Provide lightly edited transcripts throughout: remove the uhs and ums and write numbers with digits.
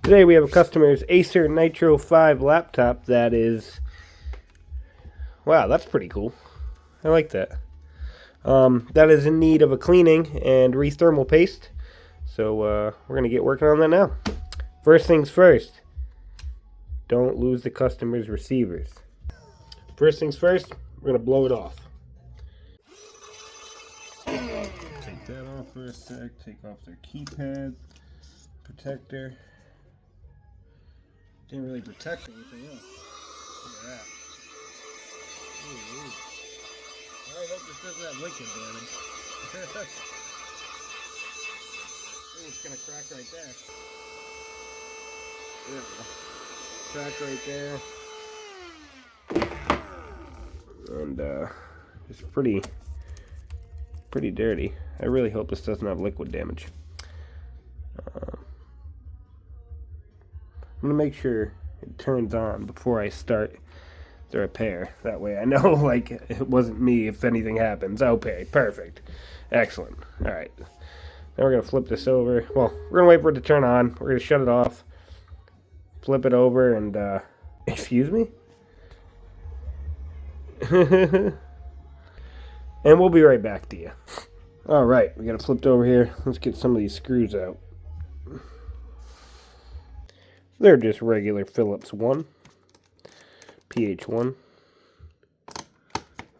Today we have a customer's Acer Nitro 5 laptop that is, wow, that's pretty cool. I like that. That is in need of a cleaning and re-thermal paste. So we're going to get working on that now. First things first, don't lose the customer's receivers. First things first, we're going to blow it off. Take that off for a sec, take off their keypad protector. Didn't really protect anything else. Look at that. Ooh. I hope this doesn't have liquid damage. Ooh, it's gonna crack right there. There we go. Crack right there. And it's pretty dirty. I really hope this doesn't have liquid damage. I'm gonna make sure it turns on before I start the repair. That way I know, like, it wasn't me if anything happens. Okay, perfect. Excellent. Alright. Now we're gonna flip this over. Well, we're gonna wait for it to turn on. We're gonna shut it off. Flip it over and, excuse me? And we'll be right back to you. Alright, we got it flipped over here. Let's get some of these screws out. They're just regular Phillips 1, PH1.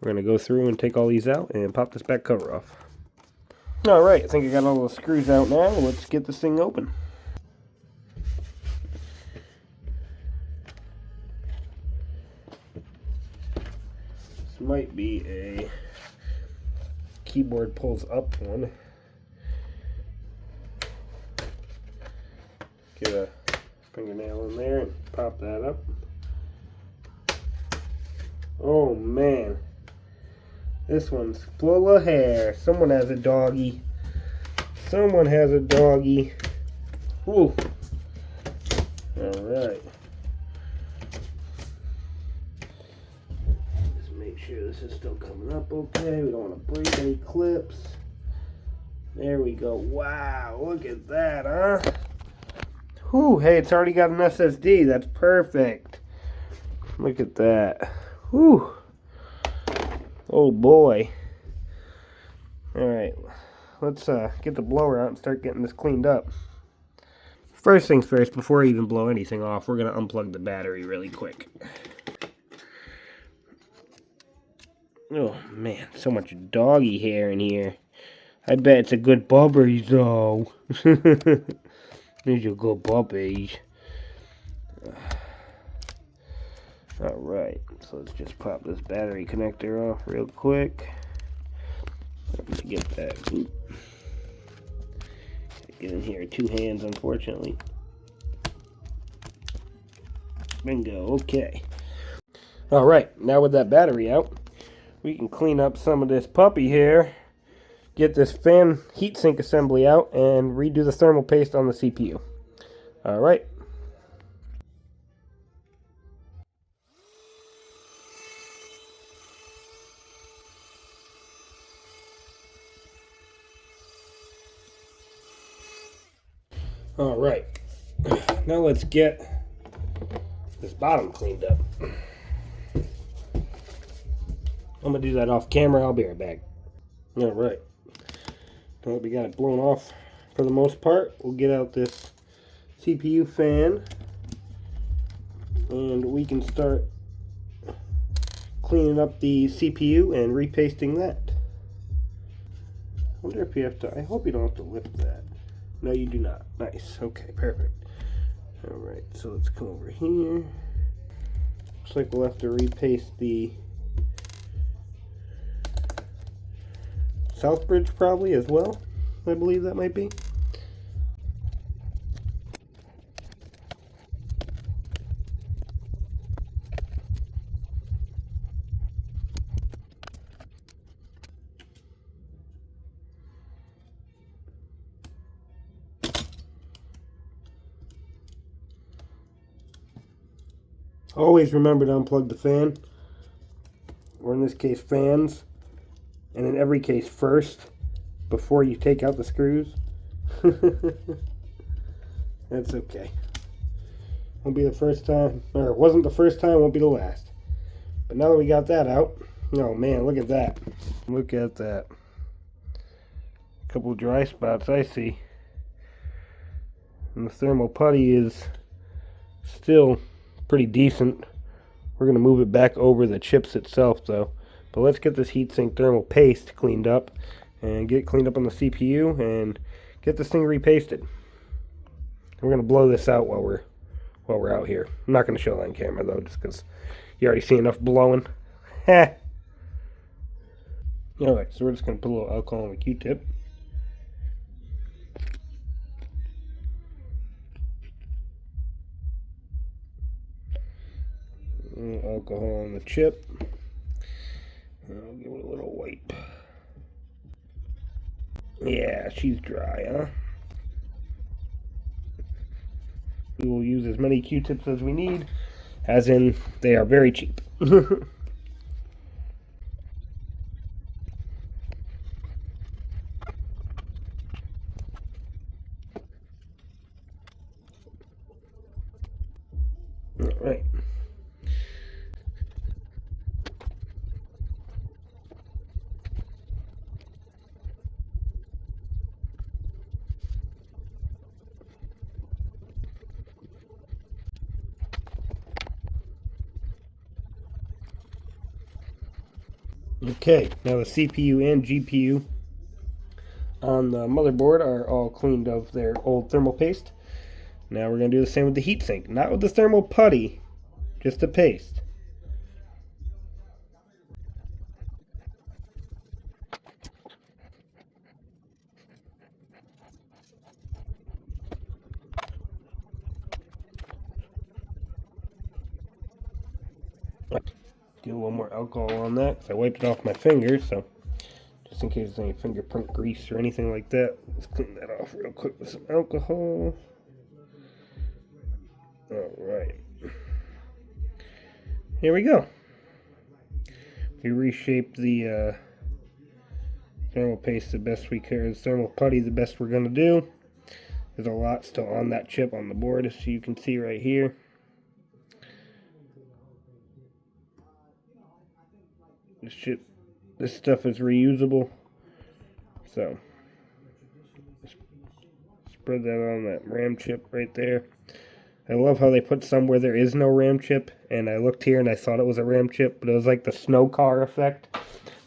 We're going to go through and take all these out and pop this back cover off. Alright, I think I got all the screws out now. Let's get this thing open. This might be a keyboard pulls up one. Get a fingernail in there and pop that up. Oh man, this one's full of hair. Someone has a doggy. Someone has a doggy. Ooh. Alright. Just make sure this is still coming up okay. We don't want to break any clips. There we go. Wow, look at that, huh? Whew, hey, it's already got an SSD. That's perfect. Look at that. Whew. Oh boy. Alright, let's get the blower out and start getting this cleaned up. First things first, before I even blow anything off, we're going to unplug the battery really quick. Oh man, so much doggy hair in here. I bet it's a good bubby though. These are good puppies. Alright, so let's just pop this battery connector off real quick. Let me get that. Oop. Get in here, two hands, unfortunately. Bingo, okay. Alright, now with that battery out, we can clean up some of this puppy hair. Get this fan heatsink assembly out and redo the thermal paste on the CPU. Alright. Alright. Now let's get this bottom cleaned up. I'm going to do that off camera. I'll be right back. Alright. Now that we got it blown off for the most part, we'll get out this CPU fan and we can start cleaning up the CPU and repasting that. I wonder if you have to, I hope you don't have to lift that. No, you do not. Nice. Okay, perfect. Alright, so let's come over here. Looks like we'll have to repaste the South Bridge probably as well. I believe that might be. Always remember to unplug the fan, or in this case fans, and in every case first, before you take out the screws. That's okay. Won't be the first time, or it wasn't the first time, won't be the last. But now that we got that out, oh man, look at that. Look at that. A couple dry spots I see. And the thermal putty is still pretty decent. We're going to move it back over the chips itself though. But let's get this heatsink thermal paste cleaned up and get it cleaned up on the CPU and get this thing repasted. We're going to blow this out while we're out here. I'm not going to show that on camera though, just because you already see enough blowing. Alright, so we're just going to put a little alcohol on the Q-tip. Alcohol on the chip. I'll give it a little wipe. Yeah, she's dry, huh? We will use as many Q-tips as we need, as in they are very cheap. Alright. Okay, now the CPU and GPU on the motherboard are all cleaned of their old thermal paste. Now we're going to do the same with the heatsink. Not with the thermal putty, just the paste. Get a little more alcohol on that because I wiped it off my fingers, so just in case there's any fingerprint grease or anything like that, let's clean that off real quick with some alcohol. Alright. Here we go. We reshaped the thermal paste the best we can. Thermal putty the best we're going to do. There's a lot still on that chip on the board, as you can see right here. This stuff is reusable, so spread that on that RAM chip right there. I love how they put some where there is no RAM chip, and I looked here and I thought it was a RAM chip, but it was like the snow car effect.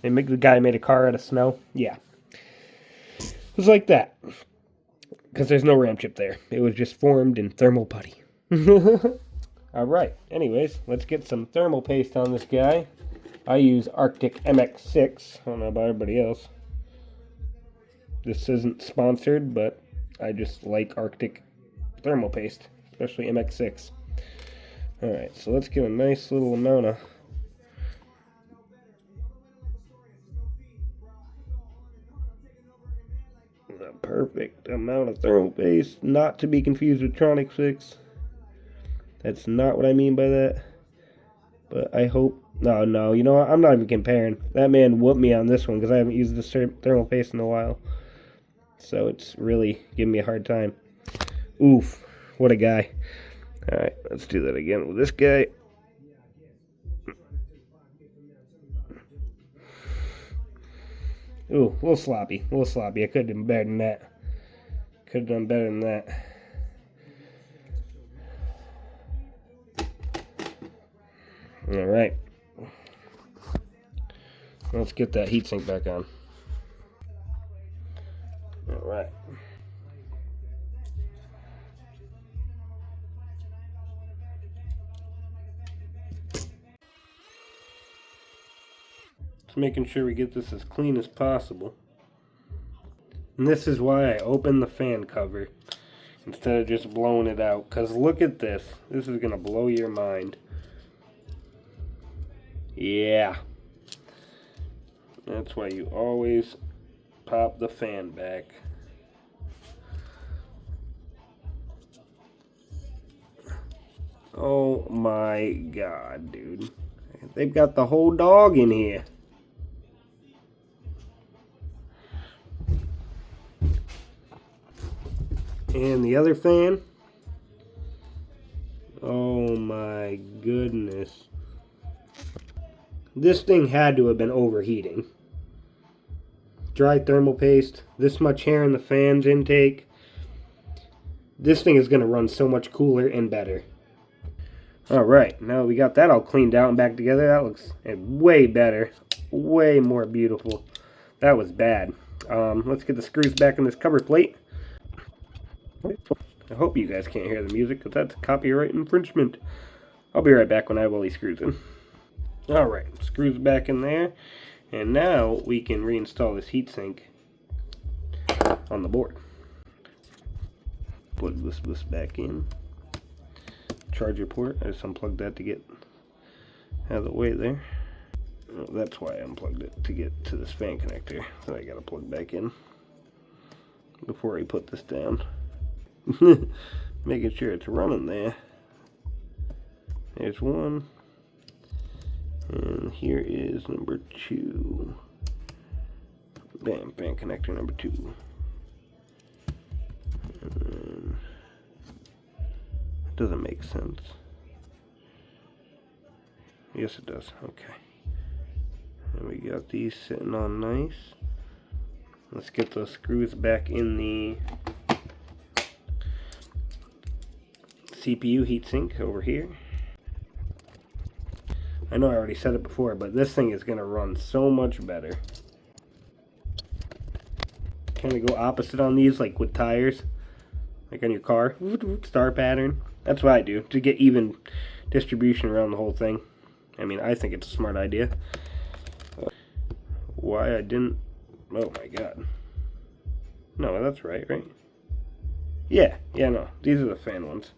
The guy made a car out of snow. Yeah, it was like that because there's no RAM chip there. It was just formed in thermal putty. Alright, anyways, let's get some thermal paste on this guy. I use Arctic MX6. I don't know about everybody else. This isn't sponsored, but I just like Arctic thermal paste, especially MX6. Alright, so let's get a nice little amount of a perfect amount of thermal paste, not to be confused with Tronic 6. That's not what I mean by that. But I hope... No, you know what? I'm not even comparing. That man whooped me on this one because I haven't used this thermal paste in a while. So it's really giving me a hard time. Oof, what a guy. Alright, let's do that again with this guy. Ooh, a little sloppy. I could have done better than that. Alright. Let's get that heatsink back on. Alright. Just making sure we get this as clean as possible. And this is why I opened the fan cover instead of just blowing it out. Because look at this. This is going to blow your mind. Yeah. That's why you always pop the fan back. Oh my god, dude. They've got the whole dog in here. And the other fan. Oh my goodness. This thing had to have been overheating. Dry thermal paste, this much hair in the fan's intake. This thing is going to run so much cooler and better. Alright, now we got that all cleaned out and back together. That looks way better. Way more beautiful. That was bad. Let's get the screws back in this cover plate. I hope you guys can't hear the music because that's copyright infringement. I'll be right back when I have all these screws in. Alright, screws back in there. And now we can reinstall this heatsink on the board. Plug this back in. Charger port. I just unplugged that to get out of the way there. Oh, that's why I unplugged it, to get to this fan connector. So I gotta plug back in before I put this down. Making sure it's running there. There's one. And here is number 2. Bam, fan connector number 2. And then doesn't make sense. Yes, it does. Okay. And we got these sitting on nice. Let's get those screws back in the CPU heatsink over here. I know I already said it before, but this thing is going to run so much better. Kind of go opposite on these, like with tires, like on your car. Star pattern. That's what I do, to get even distribution around the whole thing. I mean, I think it's a smart idea. Why I didn't... Oh my god. No, that's right? Yeah, no. These are the fan ones.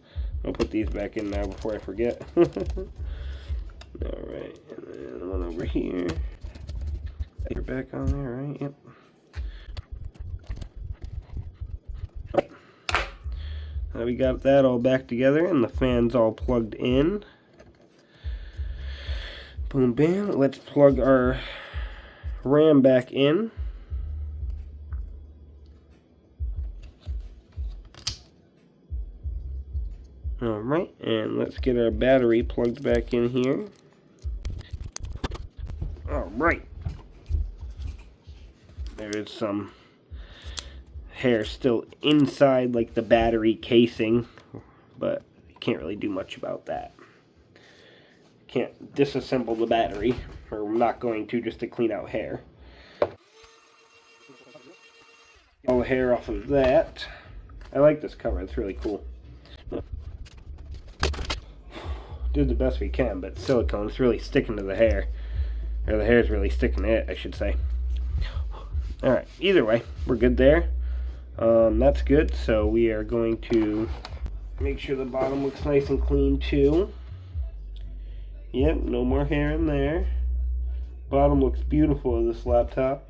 I'll put these back in now before I forget. Alright, and then one over here. You're back on there, right? Yep. Right. Now we got that all back together and the fan's all plugged in. Boom, bam. Let's plug our RAM back in. Alright, and let's get our battery plugged back in here. Alright. There is some hair still inside, like the battery casing, but you can't really do much about that. Can't disassemble the battery, or I'm not going to, just to clean out hair. All the hair off of that. I like this cover, it's really cool. Did the best we can, but silicone is really sticking to the hair. Or the hair is really sticking to it, I should say. Alright, either way, we're good there. That's good, so we are going to make sure the bottom looks nice and clean too. Yep, no more hair in there. Bottom looks beautiful of this laptop.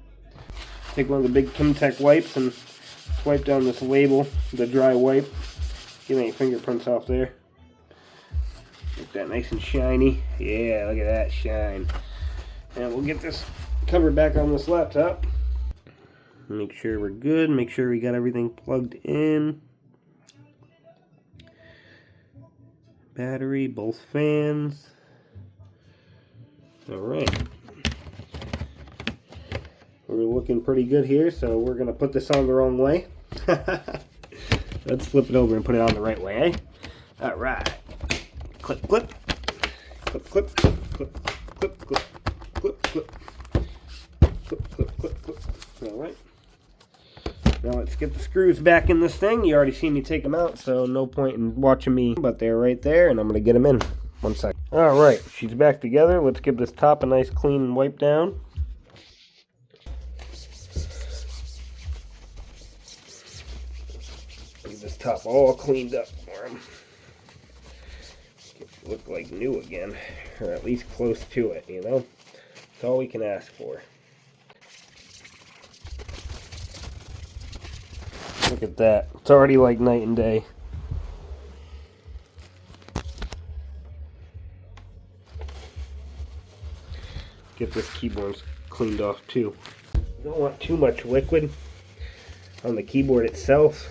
Take one of the big Kimtech wipes and swipe down this label, the dry wipe. Get any fingerprints off there. Make that nice and shiny. Yeah, look at that shine. And we'll get this cover back on this laptop. Make sure we're good. Make sure we got everything plugged in. Battery, both fans. Alright. We're looking pretty good here, so we're going to put this on the wrong way. Let's flip it over and put it on the right way, eh? Alright. Clip, clip. Clip, clip. Clip, clip, clip. Clip, clip. Clip, clip, clip, clip. Alright. Now let's get the screws back in this thing. You already seen me take them out, so no point in watching me. But they're right there, and I'm going to get them in. One sec. Alright, she's back together. Let's give this top a nice clean wipe down. Get this top all cleaned up for him. Look like new again, or at least close to it, you know? That's all we can ask for. Look at that. It's already like night and day. Get this keyboard cleaned off too. You don't want too much liquid on the keyboard itself.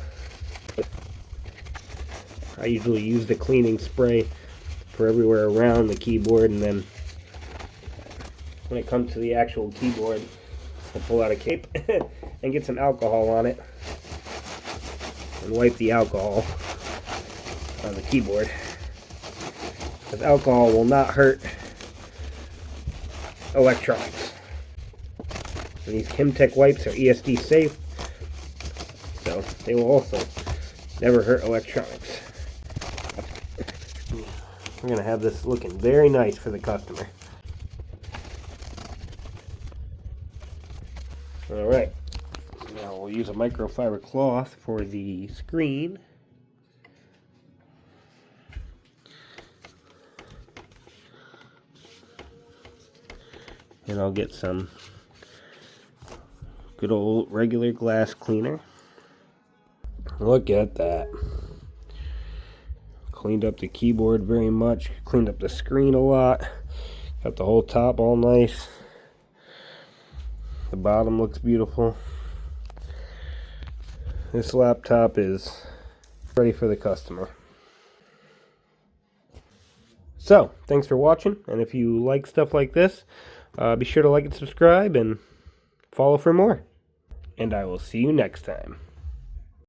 I usually use the cleaning spray for everywhere around the keyboard, and then when it comes to the actual keyboard, I'll pull out a cape and get some alcohol on it and wipe the alcohol on the keyboard. Because alcohol will not hurt electronics. And these Kimtech wipes are ESD safe, so they will also never hurt electronics. We're going to have this looking very nice for the customer. Alright, now we'll use a microfiber cloth for the screen. And I'll get some good old regular glass cleaner. Look at that. Cleaned up the keyboard very much. Cleaned up the screen a lot. Got the whole top all nice. The bottom looks beautiful. This laptop is ready for the customer. So, thanks for watching. And if you like stuff like this, be sure to like and subscribe and follow for more. And I will see you next time.